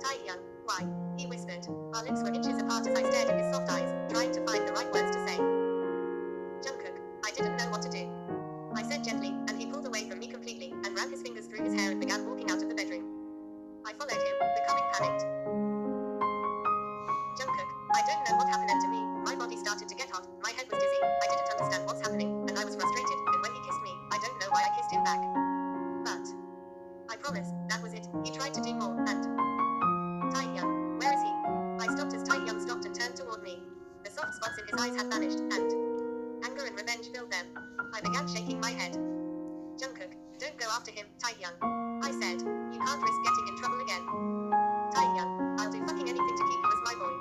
Taehyung, why? He whispered. Our lips were inches apart as I stared at his soft eyes, trying to find the right words to say. Jungkook, I didn't know what to do. I said gently, and he pulled away from me completely, and ran his fingers through his hair and began walking out of the bedroom. I followed him, becoming panicked. Jungkook, I don't know what happened to me. My body started to get hot, my head was dizzy, I didn't understand what's happening, and I was frustrated, and when he kissed me, I don't know why I kissed him back. But I promise, that was it. He tried to do more, and Taehyung, where is he? I stopped as Taehyung stopped and turned toward me. The soft spots in his eyes had vanished, and anger and revenge filled them. I began shaking my head. Jungkook, don't go after him, Taehyung. I said, you can't risk getting in trouble again. Taehyung, I'll do fucking anything to keep you as my boy.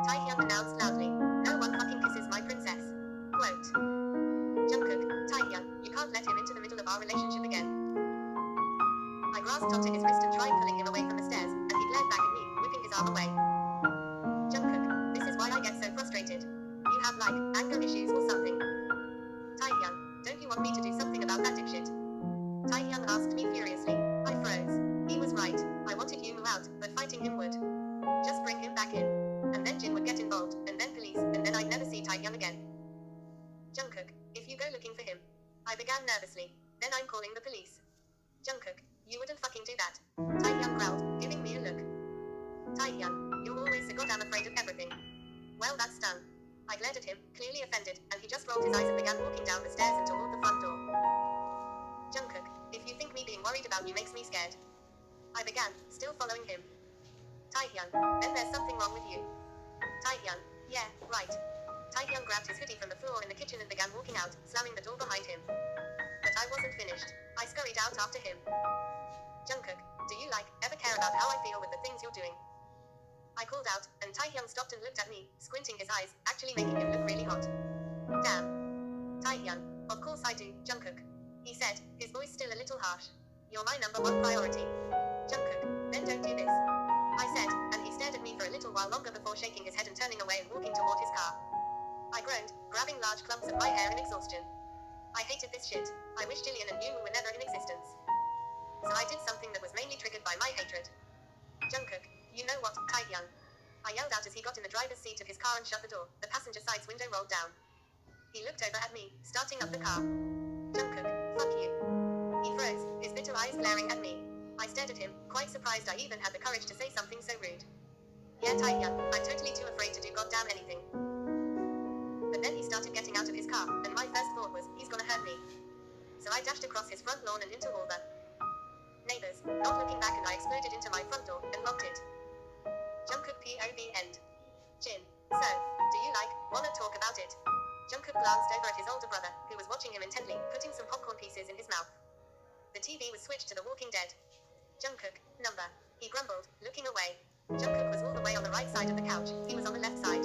Taehyung announced loudly, no one fucking kisses my princess. Quote. Jungkook, Taehyung, you can't let him into the middle of our relationship again. I grasped onto his wrist and tried pulling him away from the stairs, and he glared back at me, whipping his arm away. Jungkook, this is why I get so frustrated. You have like, anger issues or something. Taehyung, don't you want me to do something about that dipshit? Taehyung asked me furiously. I froze. He was right. I wanted Yumu out, but fighting him would just bring him back in. And then Jin would get involved, and then police, and then I'd never see Taehyung again. Jungkook, if you go looking for him. I began nervously. Then I'm calling the police. Jungkook, you wouldn't fucking do that. Taehyung growled, giving me a look. Taehyung, you're always so goddamn afraid of everything. Well, that stung. I glared at him, clearly offended, and he just rolled his eyes and began walking down the stairs and toward the front door. Jungkook, if you think me being worried about you makes me scared. I began, still following him. Taehyung, then there's something wrong with you. Taehyung, yeah, right. Taehyung grabbed his hoodie from the floor in the kitchen and began walking out, slamming the door behind him. But I wasn't finished. I scurried out after him. Jungkook, do you ever care about how I feel with the things you're doing? I called out, and Taehyung stopped and looked at me, squinting his eyes, actually making him look really hot. Damn. Taehyung, of course I do, Jungkook. He said, his voice still a little harsh. You're my number one priority. Jungkook, then don't do this. I said, and he stared at me for a little while longer before shaking his head and turning away and walking toward his car. I groaned, grabbing large clumps of my hair in exhaustion. I hated this shit. I wish Jillian and Yumu were never in existence. So I did something that was mainly triggered by my hatred. Jungkook, you know what, Taehyung? I yelled out as he got in the driver's seat of his car and shut the door. The passenger side's window rolled down. He looked over at me, starting up the car. Jungkook, fuck you. He froze, his bitter eyes glaring at me. I stared at him, quite surprised I even had the courage to say something so rude. Yeah, Taehyung, I'm totally too afraid to do goddamn anything. But then he started getting out of his car, and my first thought was, he's gonna hurt me. So I dashed across his front lawn and into all the neighbors, not looking back, and I exploded into my front door, and locked it. Jungkook POV end. Jin. So, do you wanna talk about it? Jungkook glanced over at his older brother, who was watching him intently, putting some popcorn pieces in his mouth. The TV was switched to The Walking Dead. Jungkook, number. He grumbled, looking away. Jungkook was all the way on the right side of the couch, he was on the left side.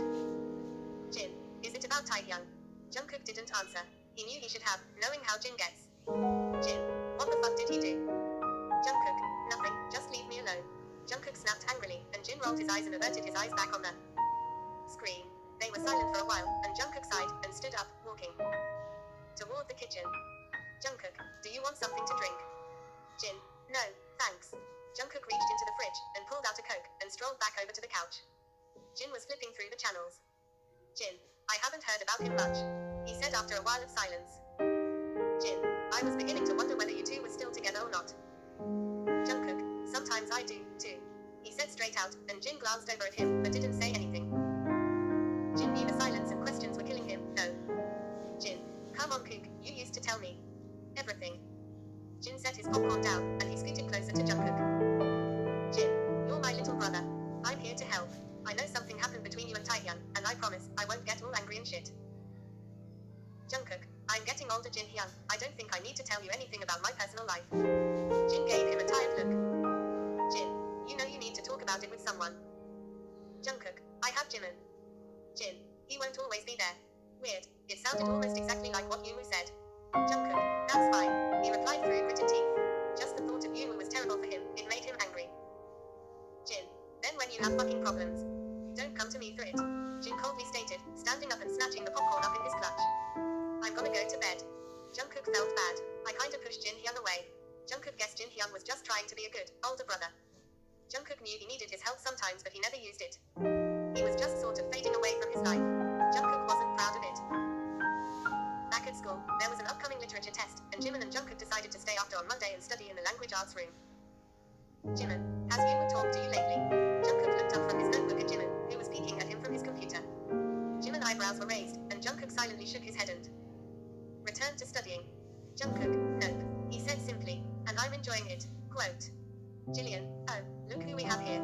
Jin. Is it about Taehyung? Jungkook didn't answer. He knew he should have, knowing how Jin gets. Jin. What the fuck did he do? Jungkook. Nothing, just leave me alone. Jungkook snapped angrily, and Jin rolled his eyes and averted his eyes back on the screen. They were silent for a while, and Jungkook sighed, and stood up, walking toward the kitchen. Jungkook, do you want something to drink? Jin. No, thanks. Jungkook reached into the fridge, and pulled out a Coke, and strolled back over to the couch. Jin was flipping through the channels. Jin. I haven't heard about him much. He said after a while of silence. Jin. I was beginning to wonder whether you two were still together or not. Jungkook. Sometimes I do, too. He said straight out, and Jin glanced over at him, but didn't say anything. Jin knew the silence and questions were killing him. No. Jin. Come on, Kook, you used to tell me everything. Jin set his popcorn down, and he scooted closer to Jungkook. Jin. You're my little brother. I'm here to help. I know something happened between you and Taehyung, and I promise, I won't get all angry and shit. Jungkook. I'm getting older, Jin Hyung. I don't think I need to tell you anything about my personal life. Jin gave him a tired look. Jin. You know you need to talk about it with someone. Jungkook. I have Jimin. Jin. He won't always be there. Weird. It sounded almost exactly like what Yumu said. Jungkook. That's fine. He replied through gritted teeth. Just the thought of Yumu was terrible for him. It made him angry. Jin. Then when you have fucking problems, don't come to me for it. Jin coldly stated, standing up and snatching the popcorn up in his clutch. I'm gonna go to bed. Jungkook felt bad. I kinda pushed Jin Hyung away. Jungkook guessed Jin Hyung was just trying to be a good, older brother. Jungkook knew he needed his help sometimes, but he never used it. He was just sort of fading away from his life. Jungkook wasn't proud of it. Back at school, there was an upcoming literature test, and Jimin and Jungkook decided to stay after on Monday and study in the language arts room. Jimin, has Yoonwoo talked to you lately? Jungkook looked up from his notebook at Jimin, who was peeking at him from his computer. Jimin's eyebrows were raised, and Jungkook silently shook his head and returned to studying. Jungkook, nope, he said simply, and I'm enjoying it, quote. Jillian, oh, look who we have here.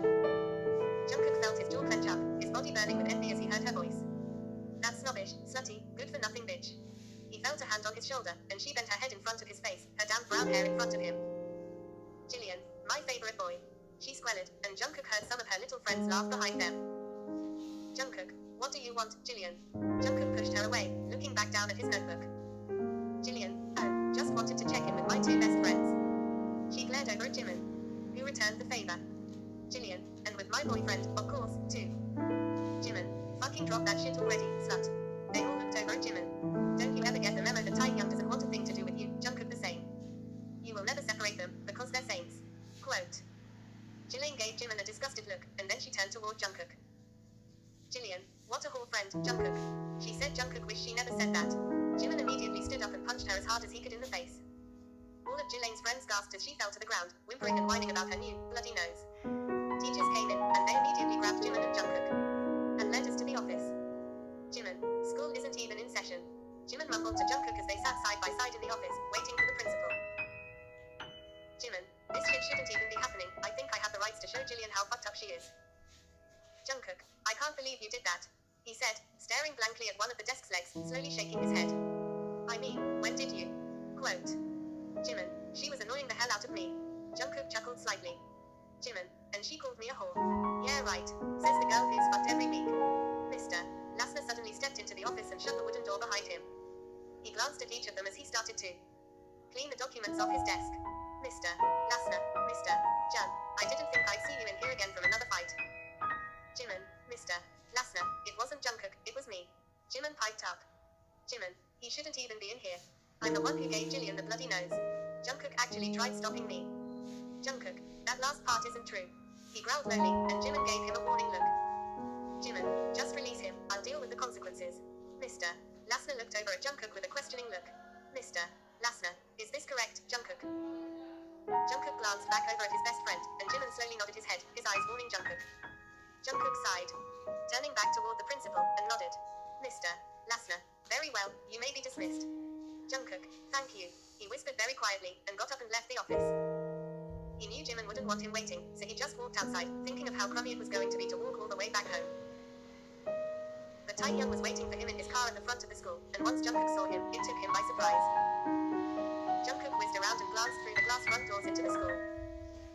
Jungkook felt his jaw clench up, his body burning with envy as he heard her voice. That snobbish, slutty, good-for-nothing bitch. He felt a hand on his shoulder, and she bent her head in front of his face, her damp brown hair in front of him. Jillian, my favorite boy. She squealed, and Jungkook heard some of her little friends laugh behind them. Jungkook, what do you want, Jillian? Jungkook pushed her away, looking back down at his notebook. Jillian, oh, just wanted to check in with my two best friends. She glared over at Jimin, who returned the favor. Jillian, and with my boyfriend, of course, too. Jimin, fucking drop that shit already, slut. They all looked over at Jimin. Don't you ever get the memo that Taehyung doesn't want a thing to do with you, Jungkook the same. You will never separate them, because they're saints. Quote. Jillian gave Jimin a disgusted look, and then she turned toward Jungkook. Jillian, what a whore friend, Jungkook. She said Jungkook wished she never said that. Jimin immediately stood up and punched her as hard as he could in the face. All of Jillian's friends gasped as she fell to the ground, whimpering and whining about her new, bloody nose. Teachers came in, and they immediately grabbed Jimin and Jungkook and led us to the office. Jimin, school isn't even in session. Jimin mumbled to Jungkook as they sat side by side in the office, waiting for the principal. Jimin, this shit shouldn't even be happening. I think I have the rights to show Jillian how fucked up she is. Jungkook, I can't believe you did that, he said, staring blankly at one of the desk's legs, slowly shaking his head. I mean, when did you? Quote. Jimin, she was annoying the hell out of me. Jungkook chuckled slightly. Jimin, and she called me a whore. Yeah right, says the girl who's fucked every week. Mr. Lasner suddenly stepped into the office and shut the wooden door behind him. He glanced at each of them as he started to clean the documents off his desk. Mr. Lasner, Mr. Jun, I didn't think I'd see you in here again from another fight. Jimin, Mr. Lasner, it wasn't Jungkook, it was me. Jimin piped up. Jimin, he shouldn't even be in here. I'm the one who gave Jillian the bloody nose. Jungkook actually tried stopping me. Jungkook, that last part isn't true. He growled lowly, and Jimin gave him a warning look. Jimin, just release him, I'll deal with the consequences. Mr. Lasner looked over at Jungkook with a questioning look. Mr. Lasner, is this correct, Jungkook? Jungkook glanced back over at his best friend, and Jimin slowly nodded his head, his eyes warning Jungkook. Jungkook sighed, turning back toward the principal, and nodded. Mr. Lasner, very well, you may be dismissed. Jungkook, thank you, he whispered very quietly, and got up and left the office. He knew Jimin wouldn't want him waiting, so he just walked outside, thinking of how crummy it was going to be to walk all the way back home. But Taehyung was waiting for him in his car at the front of the school, and once Jungkook saw him, it took him by surprise. Jungkook whizzed around and glanced through the glass front doors into the school.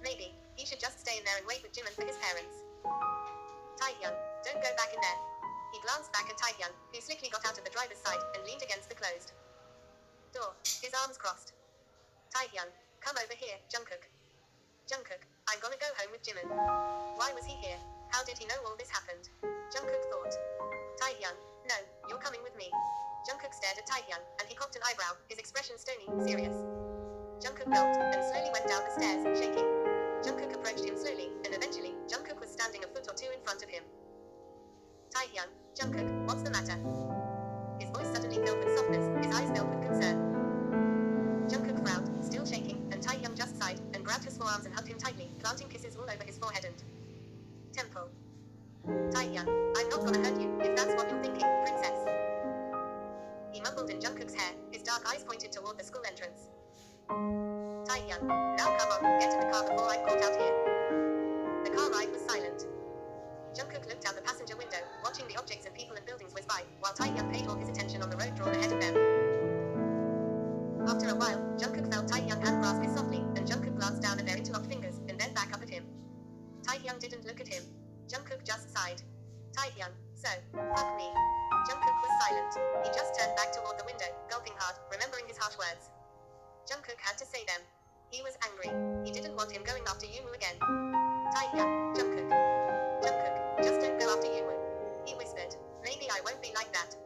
Maybe he should just stay in there and wait with Jimin for his parents. Taehyung, don't go back in there. He glanced back at Taehyung, who slickly got out of the driver's side, and leaned against the closed door, his arms crossed. Taehyung, come over here, Jungkook. Jungkook, I'm gonna go home with Jimin. Why was he here? How did he know all this happened? Jungkook thought. Taehyung, no, you're coming with me. Jungkook stared at Taehyung, and he cocked an eyebrow, his expression stony, serious. Jungkook gulped, and slowly went down the stairs, shaking. Jungkook approached him slowly, and eventually, Jungkook was standing a foot or two in front of him. Taehyung, Jungkook, what's the matter? His voice suddenly filled with softness, his eyes filled with concern. Jungkook frowned, still shaking, and Taehyung just sighed, and grabbed his forearms and hugged him tightly, planting kisses all over his forehead and temple. Taehyung, I'm not gonna hurt you, if that's what you're thinking, princess. He mumbled in Jungkook's hair, his dark eyes pointed toward the school entrance. Taehyung, now come on, get in the car before I'm caught out here. The car ride was silent. Jungkook looked out the passenger window, watching the objects and people and buildings whiz by, while Taehyung paid all his attention on the road drawn ahead of them. After a while, Jungkook felt Taehyung hand grasp his softly, and Jungkook glanced down at their interlocked fingers, and then back up at him. Taehyung didn't look at him. Jungkook just sighed. Taehyung, so, fuck me. Jungkook was silent. He just turned back toward the window, gulping hard, remembering his harsh words. Jungkook had to say them. He was angry. He didn't want him going after Yoonwoo again. Taehyung, Jungkook. Jungkook, just don't go after Yoonwoo. He whispered. Maybe I won't be like that.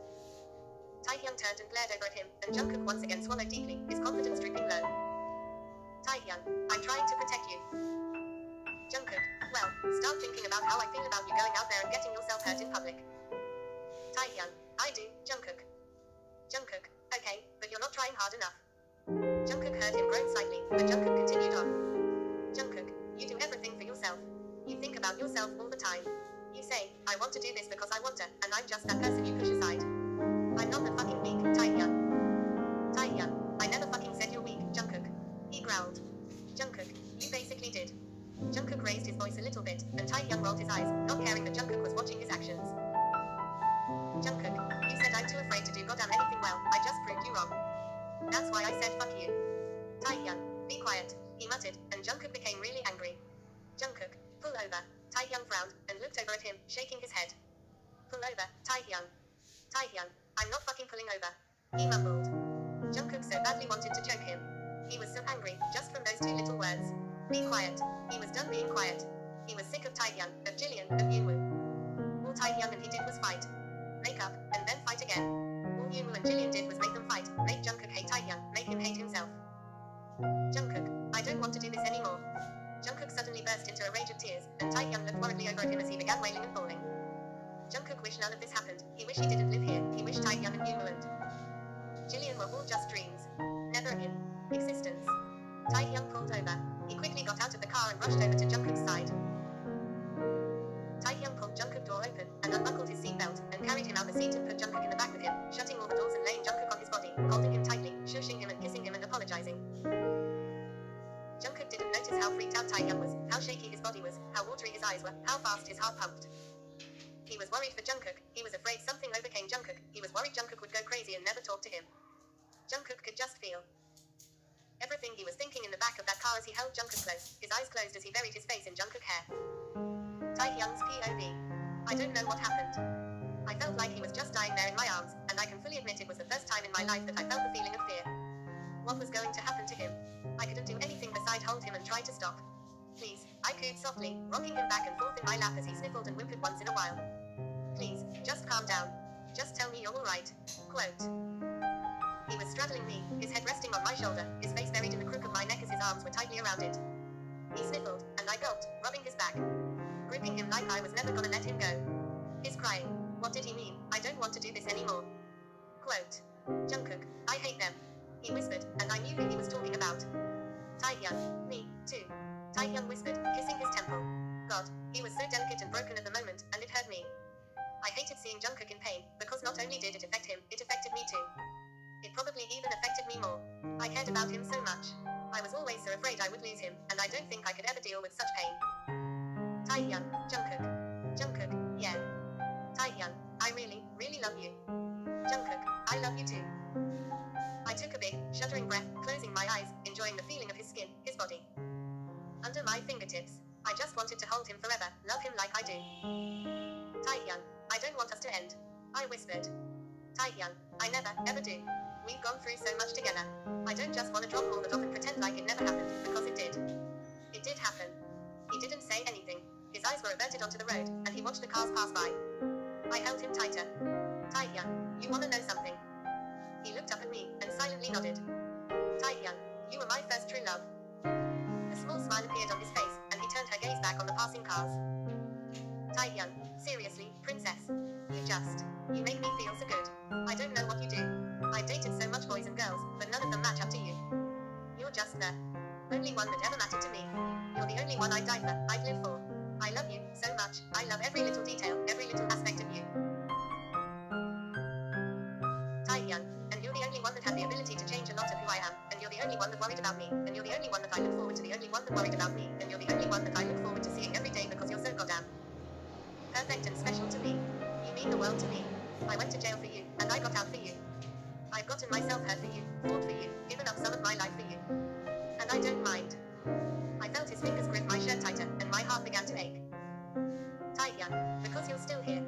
Taehyung turned and glared over at him, and Jungkook once again swallowed deeply, his confidence drooping low. Taehyung, I'm trying to protect you. Jungkook, well, going out there and getting yourself hurt in public. Taehyung, I do, Jungkook. Jungkook, okay, but you're not trying hard enough. Jungkook heard him groan slightly, but Jungkook continued on. Jungkook, you do everything for yourself. You think about yourself all the time. You say, I want to do this because I want to, and I'm just that person you push aside. I'm not the fucking weak, Taehyung. Taehyung, I never fucking said you're weak, Jungkook. He growled. Jungkook, you basically did. Jungkook raised his voice a little bit, and Taehyung rolled his eyes, not caring that Jungkook was watching his actions. Jungkook, you said I'm too afraid to do goddamn anything well, I just proved you wrong. That's why I said fuck you. Taehyung, be quiet, he muttered, and Jungkook became really angry. Jungkook, pull over. Taehyung frowned, and looked over at him, shaking his head. Pull over, Taehyung. Taehyung, I'm not fucking pulling over. He mumbled. Jungkook so badly wanted to choke him. He was so angry, just from those two little words. Be quiet. He was done being quiet. He was sick of Taehyung, of Jillian, of Yoonwoo. All Taehyung and he did was fight. Make up, and then fight again. All Yoonwoo and Jillian did was make them fight, make Jungkook hate Taehyung, make him hate himself. Jungkook, I don't want to do this anymore. Jungkook suddenly burst into a rage of tears, and Taehyung looked worriedly over at him as he began wailing and bawling. Jungkook wished none of this happened. He wished he didn't live here. He wished Taehyung and Yoonwoo and Jillian were all just dreams. Never in existence. Taehyung pulled over. He quickly got out of the car and rushed over to Jungkook's side. Taehyung pulled Jungkook's door open, and unbuckled his seatbelt, and carried him out the seat and put Jungkook in the back with him, shutting all the doors and laying Jungkook on his body, holding him tightly, shushing him and kissing him and apologizing. Jungkook didn't notice how freaked out Taehyung was, how shaky his body was, how watery his eyes were, how fast his heart pumped. He was worried for Jungkook. He was afraid something overcame Jungkook. He was worried Jungkook would go crazy and never talk to him. Jungkook could just feel everything he was thinking in the back of that car as he held Jungkook close, his eyes closed as he buried his face in Jungkook's hair. Taehyung's POV. I don't know what happened. I felt like he was just dying there in my arms, and I can fully admit it was the first time in my life that I felt the feeling of fear. What was going to happen to him? I couldn't do anything beside hold him and try to stop. Please, I cooed softly, rocking him back and forth in my lap as he sniffled and whimpered once in a while. Please, just calm down. Just tell me you're alright. Quote. He was straddling me, his head resting on my shoulder, his face buried in the crook of my neck as his arms were tightly around it. He sniffled, and I gulped, rubbing his back. Gripping him like I was never gonna let him go. His crying. What did he mean? I don't want to do this anymore. Quote. Jungkook, I hate them. He whispered, and I knew who he was talking about. Taehyung, me, too. Taehyung whispered, kissing his temple. God, he was so delicate and broken at the moment, and it hurt me. I hated seeing Jungkook in pain, because not only did it affect him, it affected me too. It probably even affected me more. I cared about him so much. I was always so afraid I would lose him, and I don't think I could ever deal with such pain. Taehyung, Jungkook. Jungkook, yeah. Taehyung, I really, really love you. Jungkook, I love you too. I took a big, shuddering breath, closing my eyes, enjoying the feeling of his skin, his body. Under my fingertips. I just wanted to hold him forever, love him like I do. Taehyung, I don't want us to end. I whispered. Taehyung, I never, ever do. We've gone through so much together. I don't just want to drop all that off and pretend like it never happened, because it did. It did happen. He didn't say anything. His eyes were averted onto the road, and he watched the cars pass by. I held him tighter. Taehyung, you wanna know something? He looked up at me, and silently nodded. Taehyung, you were my first true love. A small smile appeared on his face, and he turned her gaze back on the passing cars. Taehyung, seriously, princess. You make me feel so good. I don't know what you do. I've dated so much boys and girls, but none of them match up to you. You're just the only one that ever mattered to me. You're the only one I'd die for, I'd live for. I love you so much. I love every little detail, every little aspect of you. Taehyung, and you're the only one that had the ability to change a lot of who I am, and you're the only one that worried about me, and you're the only one that I look forward to, the only one that worried about me, and you're the only one that I look forward to seeing every day because you're so goddamn perfect and special to me. You mean the world to me. I went to jail for you, and I got out for you. I've gotten myself hurt for you, fought for you, given up some of my life for you. And I don't mind. I felt his fingers grip my shirt tighter, and my heart began to ache. Taehyung, because you're still here.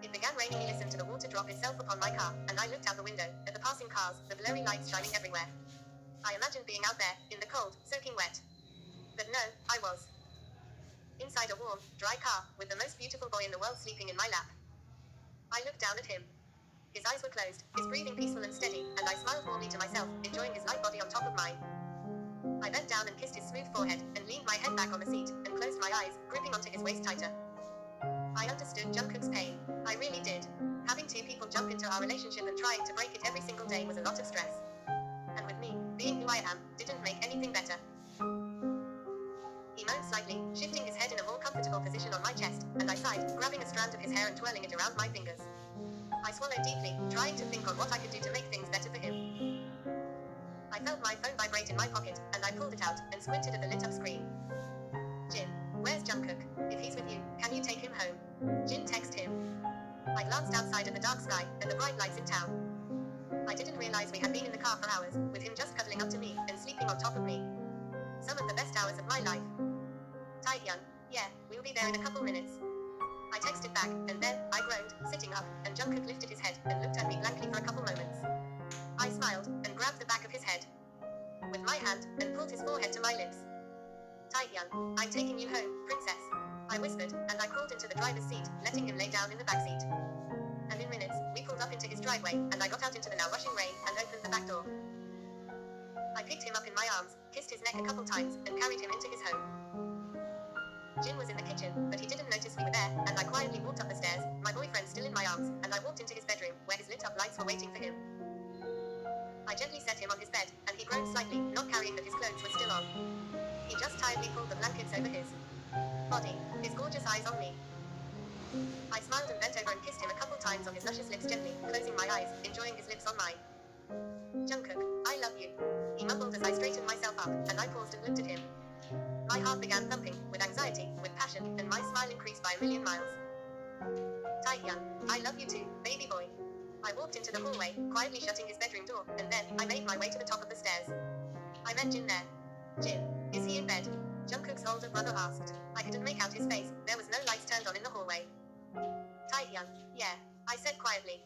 It began raining. He listened to the water drop itself upon my car, and I looked out the window, at the passing cars, the blurry lights shining everywhere. I imagined being out there, in the cold, soaking wet. But no, I was inside a warm, dry car, with the most beautiful boy in the world sleeping in my lap. I looked down at him. His eyes were closed, his breathing peaceful and steady, and I smiled warmly to myself, enjoying his light body on top of mine. I bent down and kissed his smooth forehead, and leaned my head back on the seat, and closed my eyes, gripping onto his waist tighter. I understood Jungkook's pain. I really did. Having two people jump into our relationship and trying to break it every single day was a lot of stress. And with me, being who I am, didn't make anything better. He moaned slightly, shifting his head in a more comfortable position on my chest, and I sighed, grabbing a strand of his hair and twirling it around my fingers. I swallowed deeply, trying to think on what I could do to make things better for him. I felt my phone vibrate in my pocket, and I pulled it out, and squinted at the lit-up screen. Jin, where's Jungkook? If he's with you, can you take him home? Jin texted him. I glanced outside at the dark sky, and the bright lights in town. I didn't realize we had been in the car for hours, with him just cuddling up to me, and sleeping on top of me. Some of the best hours of my life. Taehyung, yeah, we'll be there in a couple minutes. I texted back, and then, I groaned, sitting up, and Jungkook lifted his head, and looked at me blankly for a couple moments. I smiled, and grabbed the back of his head with my hand, and pulled his forehead to my lips. Taehyung, I'm taking you home, princess. I whispered, and I crawled into the driver's seat, letting him lay down in the back seat. And in minutes, we pulled up into his driveway, and I got out into the now rushing rain, and opened the back door. I picked him up in my arms, kissed his neck a couple times, and carried him into his home. Jin was in the kitchen, but he didn't notice we were there, and I quietly walked up the stairs, my boyfriend still in my arms, and I walked into his bedroom, where his lit-up lights were waiting for him. I gently set him on his bed, and he groaned slightly, not carrying that his clothes were still on. He just tiredly pulled the blankets over his body, his gorgeous eyes on me. I smiled and bent over and kissed him a couple times on his luscious lips gently, closing my eyes, enjoying his lips on mine. Jungkook, I love you. He mumbled as I straightened myself up, and I paused and looked at him. My heart began thumping, with anxiety, with passion, and my smile increased by a million miles. Taehyung, I love you too, baby boy. I walked into the hallway, quietly shutting his bedroom door, and then, I made my way to the top of the stairs. I met Jin there. Jin, is he in bed? Jungkook's older brother asked. I couldn't make out his face, there was no lights turned on in the hallway. Taehyung, yeah, I said quietly.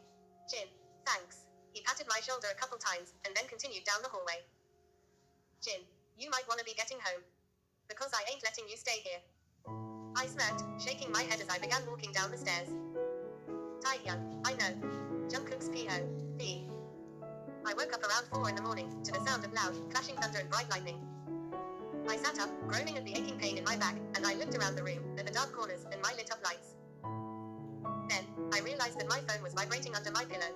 Jin, thanks. He patted my shoulder a couple times, and then continued down the hallway. Jin, you might wanna be getting home. Because I ain't letting you stay here. I smirked, shaking my head as I began walking down the stairs. Taehyung, I know. Jungkook's P.O.V. I woke up around 4 in the morning, to the sound of loud, clashing thunder and bright lightning. I sat up, groaning at the aching pain in my back, and I looked around the room, at the dark corners, and my lit-up lights. Then, I realized that my phone was vibrating under my pillow.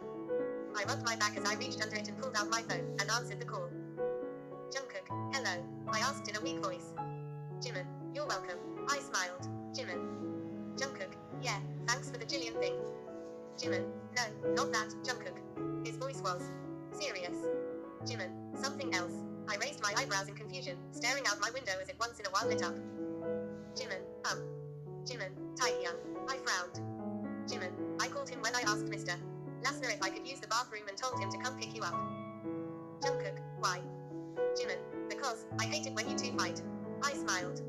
I rubbed my back as I reached under it and pulled out my phone, and answered the call. Jungkook, hello, I asked in a weak voice. Jimin, you're welcome. I smiled. Jimin. Jungkook, yeah, thanks for the Jillian thing. Jimin, no, not that, Jungkook. His voice was serious. Jimin, something else. I raised my eyebrows in confusion, staring out my window as it once in a while lit up. Jimin, Jimin, Taehyung. I frowned. Jimin, I called him when I asked Mr. Lassner if I could use the bathroom and told him to come pick you up. Jungkook, why? Jimin, because, I hate it when you two fight. I smiled.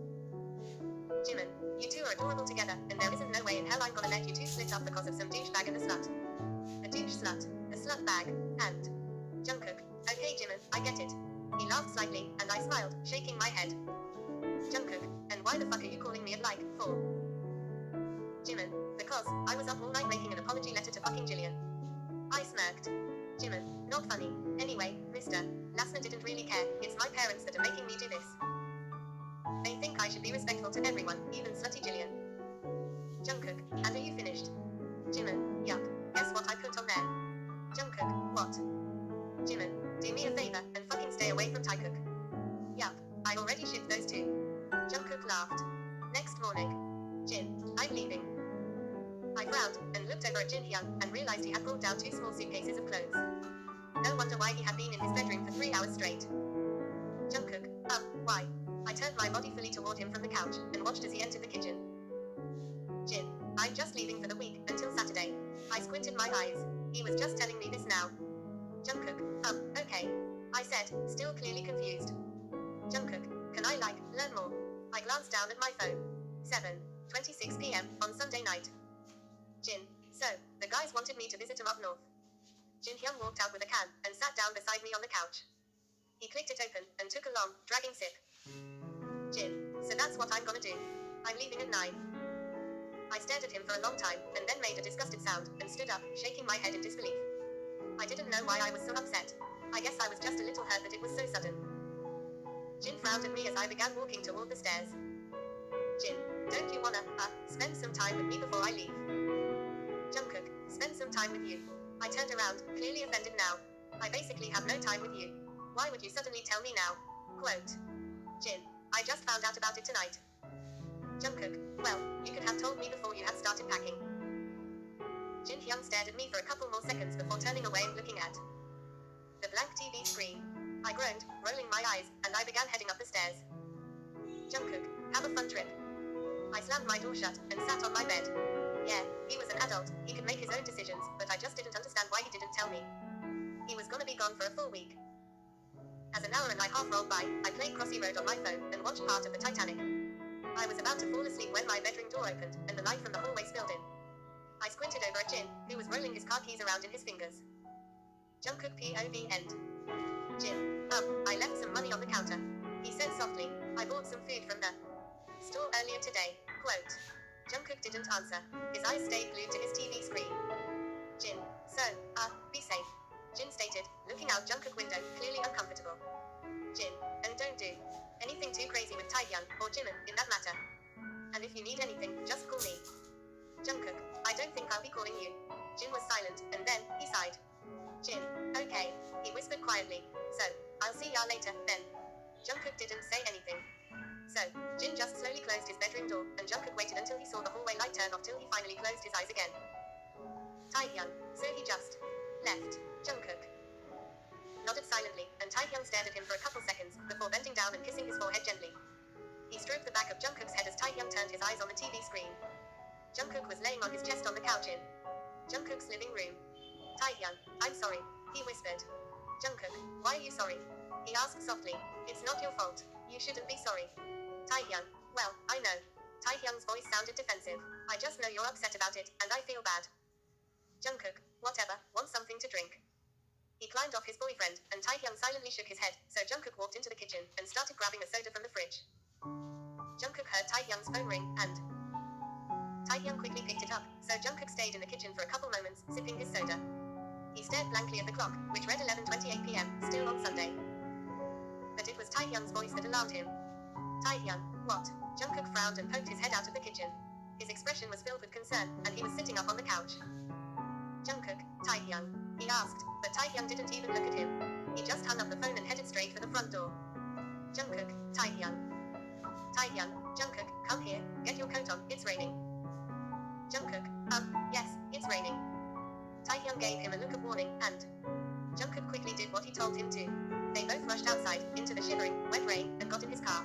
Jimin, you two are adorable together, and there isn't no way in hell I'm gonna let you two split up because of some douchebag and a slut. A douche slut, a slut bag, and Jungkook, okay Jimin, I get it. He laughed slightly, and I smiled, shaking my head. Jungkook, and why the fuck are you calling me a like, for? Jimin, because, I was up all night making an apology letter to fucking Jillian. I smirked. Jimin, not funny. Anyway, Mr. Lassner didn't really care, it's my parents that are making me do this. They think I should be respectful to everyone, even slutty Jillian. Jungkook, and are you finished? Jimin, yup, guess what I put on there? Jungkook, what? Jimin, do me a favor, and fucking stay away from Taekook. Yup, I already shipped those two. Jungkook laughed. Next morning. Jin, I'm leaving. I frowned, and looked over at Jin Hyung, and realized he had brought down 2 small suitcases of clothes. No wonder why he had been in his bedroom for 3 hours straight. Jungkook, why? I turned my body fully toward him from the couch, and watched as he entered the kitchen. Jin, I'm just leaving for the week, until Saturday. I squinted my eyes. He was just telling me this now. Jungkook, okay. I said, still clearly confused. Jungkook, can I learn more? I glanced down at my phone. 7:26 p.m. on Sunday night. Jin, so, the guys wanted me to visit them up north. Jin Hyung walked out with a can, and sat down beside me on the couch. He clicked it open, and took a long, dragging sip. Jin, so that's what I'm gonna do. I'm leaving at 9. I stared at him for a long time, and then made a disgusted sound, and stood up, shaking my head in disbelief. I didn't know why I was so upset. I guess I was just a little hurt that it was so sudden. Jin frowned at me as I began walking toward the stairs. Jin, Don't you wanna, spend some time with me before I leave? Jungkook, spend some time with you. I turned around, clearly offended now. I basically have no time with you. Why would you suddenly tell me now? Quote. Jin, I just found out about it tonight. Jungkook, well, you could have told me before you had started packing. Taehyung stared at me for a couple more seconds before turning away and looking at the blank TV screen. I groaned, rolling my eyes, and I began heading up the stairs. Jungkook, have a fun trip. I slammed my door shut and sat on my bed. Yeah, he was an adult, he could make his own decisions, but I just didn't understand why he didn't tell me. He was gonna be gone for a full week. As an hour and a half rolled by, I played Crossy Road on my phone and watched part of the Titanic. I was about to fall asleep when my bedroom door opened, and the light from the hallway spilled in. I squinted over at Jin, who was rolling his car keys around in his fingers. Jungkook POV end. Jin, I left some money on the counter. He said softly, I bought some food from the store earlier today. Quote. Jungkook didn't answer. His eyes stayed glued to his TV screen. Jin, so, be safe. Jin stated, looking out Jungkook window, clearly uncomfortable. Jin, and don't do anything too crazy with Taehyung or Jimin in that matter. And if you need anything, just call me. Jungkook, I don't think I'll be calling you. Jin was silent, and then, he sighed. Jin, okay, he whispered quietly. So, I'll see y'all later, then. Jungkook didn't say anything. So, Jin just slowly closed his bedroom door, and Jungkook waited until he saw the hallway light turn off till he finally closed his eyes again. Taehyung, so he just left. Jungkook nodded silently, and Taehyung stared at him for a couple seconds, before bending down and kissing his forehead gently. He stroked the back of Jungkook's head as Taehyung turned his eyes on the TV screen. Jungkook was laying on his chest on the couch in Jungkook's living room. Taehyung, I'm sorry, he whispered. Jungkook, why are you sorry? He asked softly. It's not your fault. You shouldn't be sorry. Taehyung, well, I know. Taehyung's voice sounded defensive. I just know you're upset about it, and I feel bad. Jungkook, whatever, want something to drink? He climbed off his boyfriend, and Taehyung silently shook his head, so Jungkook walked into the kitchen, and started grabbing a soda from the fridge. Jungkook heard Taehyung's phone ring, and Taehyung quickly picked it up, so Jungkook stayed in the kitchen for a couple moments, sipping his soda. He stared blankly at the clock, which read 11:28 p.m., still on Sunday. But it was Taehyung's voice that alarmed him. Taehyung, what? Jungkook frowned and poked his head out of the kitchen. His expression was filled with concern, and he was sitting up on the couch. Jungkook, Taehyung, he asked, but Taehyung didn't even look at him. He just hung up the phone and headed straight for the front door. Jungkook, Taehyung. Taehyung, Jungkook, come here, get your coat on, it's raining. Jungkook, yes, it's raining. Taehyung gave him a look of warning, and Jungkook quickly did what he told him to. They both rushed outside, into the shivering, wet rain, and got in his car.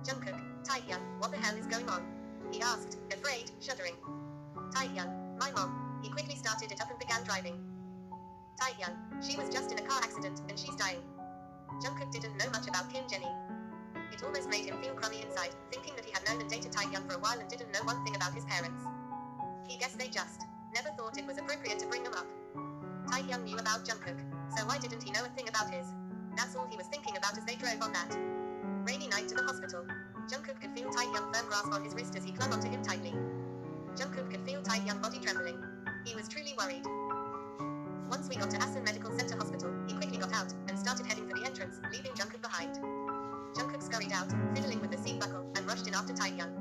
Jungkook, Taehyung, what the hell is going on? He asked, afraid, shuddering. Taehyung, my mom. He quickly started it up and began driving. Taehyung, she was just in a car accident, and she's dying. Jungkook didn't know much about Kim Jenny. It almost made him feel crummy inside, thinking that he had known and dated Taehyung for a while and didn't know one thing about his parents. He guessed they just never thought it was appropriate to bring them up. Taehyung knew about Jungkook, so why didn't he know a thing about his? That's all he was thinking about as they drove on that rainy night to the hospital. Jungkook could feel Taehyung's firm grasp on his wrist as he clung onto him tightly. Jungkook could feel Taehyung's body trembling. He was truly worried. Once we got to Asan Medical Center Hospital, he quickly got out and started heading for the entrance, leaving Jungkook behind. Jungkook scurried out, fiddling with the seat buckle, and rushed in after Taehyung.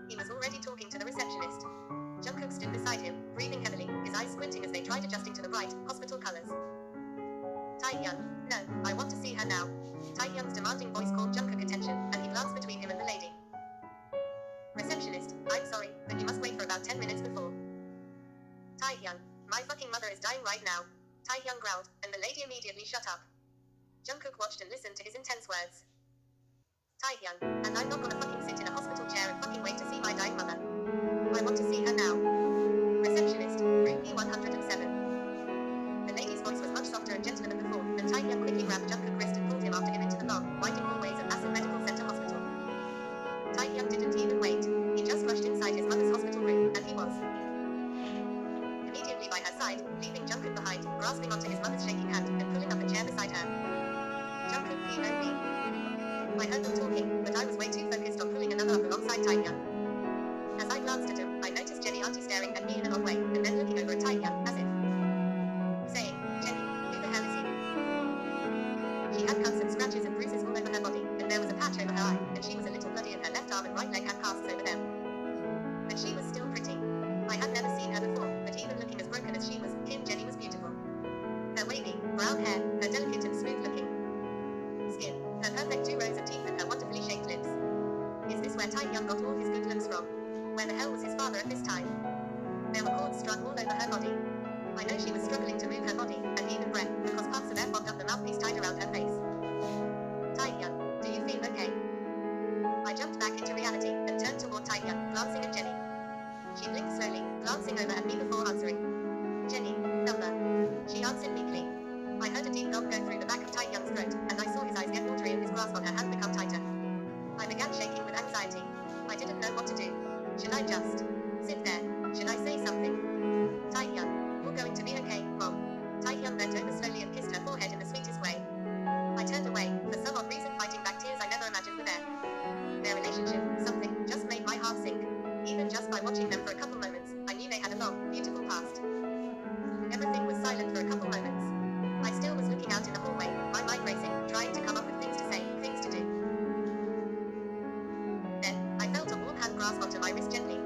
He was already talking to the receptionist. Jungkook stood beside him, breathing heavily, his eyes squinting as they tried adjusting to the bright, hospital colors. Taehyung, no, I want to see her now. Taehyung's demanding voice called Jungkook attention, and he glanced between him and the lady. Receptionist, I'm sorry, but you must wait for about 10 minutes before. Taehyung, my fucking mother is dying right now. Taehyung growled, and the lady immediately shut up. Jungkook watched and listened to his intense words. Taehyung, and I'm not gonna fucking sit in a hospital chair and fucking wait to see my dying mother. I want to see her now. Receptionist, room B107. The lady's voice was much softer and gentler than before, and Taehyung quickly grabbed Jungkook's wrist and pulled him after him into the long, winding hallways of Asan Medical Center Hospital. Taehyung didn't even wait. He just rushed inside his mother's hospital room, and he was immediately by her side, leaving Jungkook behind, grasping onto his mother's shaking hand, and pulling up a chair beside her. Jungkook POV. I heard them talking, but I was way too focused on pulling another up alongside Taehyung. As I glanced at him, I noticed Jenny auntie staring at me in an odd way, and then looking over at Taehyung, as if saying, Jenny, who the hell is he? She had cuts and scratches and bruises all over her body, and there was a patch over her eye, and she was a little bloody and her left arm and right leg Where the hell was his father at this time? There were cords strung all over her body. I know she was struggling to move her body, and even breath, because puffs of air fogged up the mouthpiece tied around her face. Taehyung, do you feel okay? I jumped back into reality, and turned toward Taehyung, glancing at Jenny. She blinked slowly, glancing over at me before answering. Jenny, number. She answered meekly. I heard a deep gulp go through the back of Taehyung's throat, and I saw his eyes get watery and his grasp on her hand become tighter. I began shaking with anxiety. I didn't know what to do. Should I just sit there? Should I say something? Taehyung, you're going to be okay, Mom. Taehyung bent over slowly and kissed her forehead in the sweetest way. I turned away, for some odd reason fighting back tears I never imagined were there. Their relationship, something, just made my heart sink. Even just by watching them for a couple moments, I knew they had a long, beautiful past. Everything was silent for a couple moments. I still was looking out in the hallway, my mind racing, trying to come up with things to say, things to do. Then, I felt a warm hand grasp onto my wrist gently,